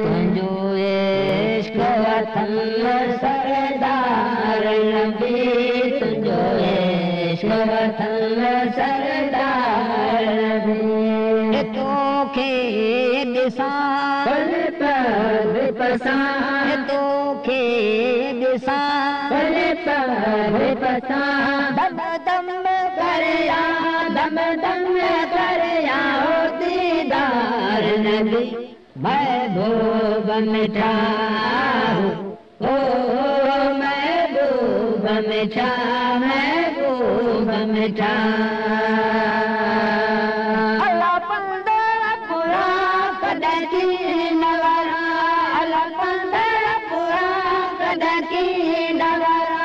तुंहिंजो इश्क वतन सरदार नबी, तुंहिंजो इश्क वतन सरदार नबी। तोखे ॾिसां भले पर पसां, तोखे ॾिसां भले पर पसां, दम दम करया दम दम करया दीदार नबी। महबूब मिठा ओ महबूब मिठा, महबूब मिठा। अल्लाह पंदर पूरा कदर की नवारा, अल्लाह पंदर पूरा कदर की नवारा।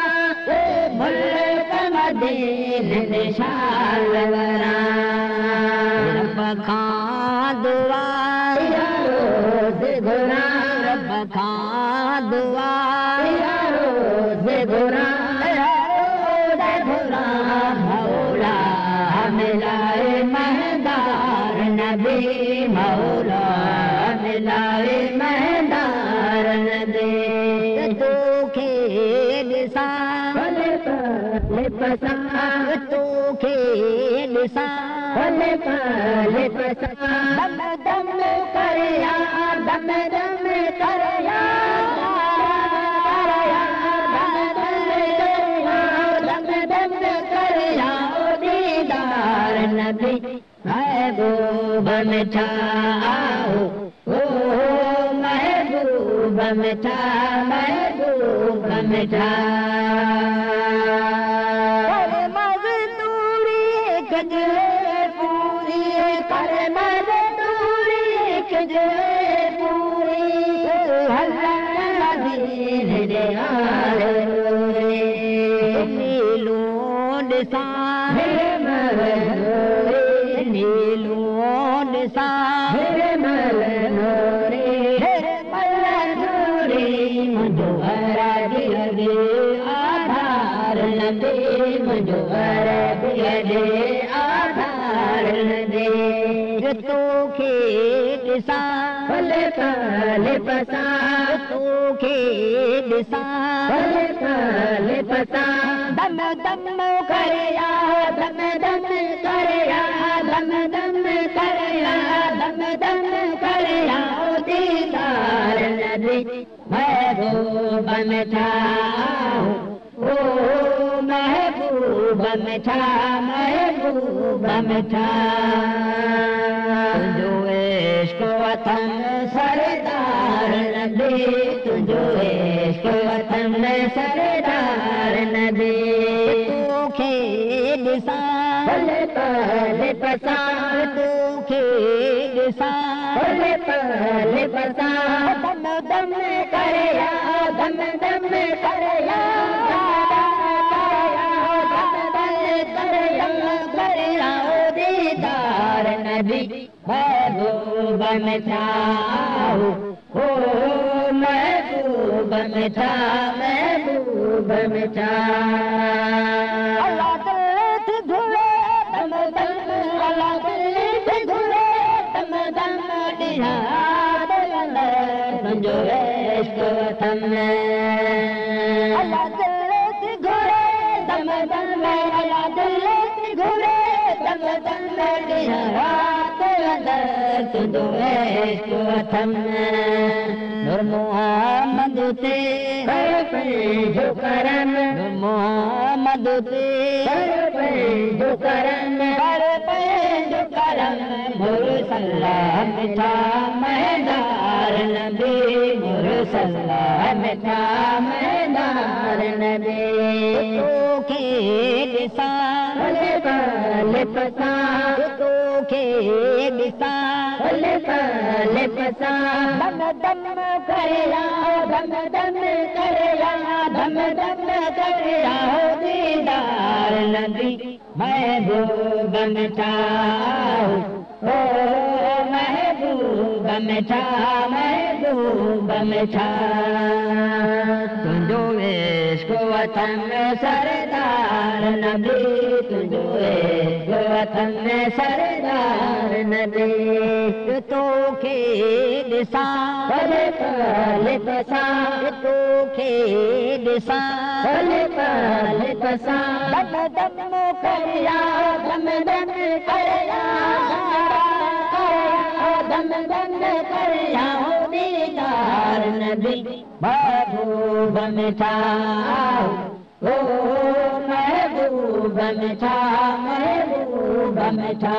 मुल्क मदीने निशान वरा, रब खां दुआ रोज़ घुरा, रब खां दुआ रोज़ घुरा, रोज़ घुरा मौला मिलाए महदार नबी, मौला मिलाए महदार नबी। तोखे ॾिसां भले भले पसां, तोखे ॾिसां भले भले पसां, दम दम करया दम दम करया दम दम करया दीदार नबी। महबूब मिठा ओ महबूब मिठा, महबूब मिठा। मज़दूरी कजे पूरी, कर मज़दूरी कजे पूरी, हलन दीन दे आले नीलो ॾिसां नीलो ॾिसां मुंहिंजो दिल आधार नबी, मुंहिंजो दिल आधार नबी। तोखे ॾिसां भले भले पसां, तोखे ॾिसां भले भले पसां, दम दम करया दम दम करया दम दम करया दम दम करया दीदार नबी। महबूब मिठा ओ महबूब मिठा, महबूब मिठा। तुंहिंजो इश्क वतन सरदार नबी, तुंहिंजो इश्क वतन सरदार नबी। तोखे ॾिसां भले भले पसां, तोखे ॾिसां भले भले पसां, दम दम करया दम दम करया करया दीदार नबी। महबूब मिठा ओ महबूब मिठा, महबूब मिठा। अल्लाह दिल घुरे दम दम, अल्लाह दिल घुरे दम दम ॾिया तुंहिंजो इश्क वतन। अल्लाह दिल घुरे दम दम, अल्लाह दिल घुरे दम दम ॾिया तुंहिंजो इश्क वतन। नूर मोहम्मद ते पंहिंजो करम, नूर मोहम्मद ते पंहिंजो करम, पंहिंजो करम। मुर्सला मिठा महदार नबी, मुर्सला मिठा महदार नबी। तोखे ॾिसां भले भले पसां, तोखे ॾिसां भले भले पसां, दम दम करया दम दम करया दम दम करया दीदार नबी। महबूब मिठा ओ महबूब मिठा, महबूब मिठा। तुंहिंजो इश्क वतन सरदार नबी, तुंहिंजो इश्क वतन सरदार नबी तोखे ॾिसां भले पले पसां तोखे ॾिसां भले पले पसां दम दम करिया दम दम करिया दम दम करिया दीदार नबी महबूब मिठा ओ महबूब मिठा महबूब मिठा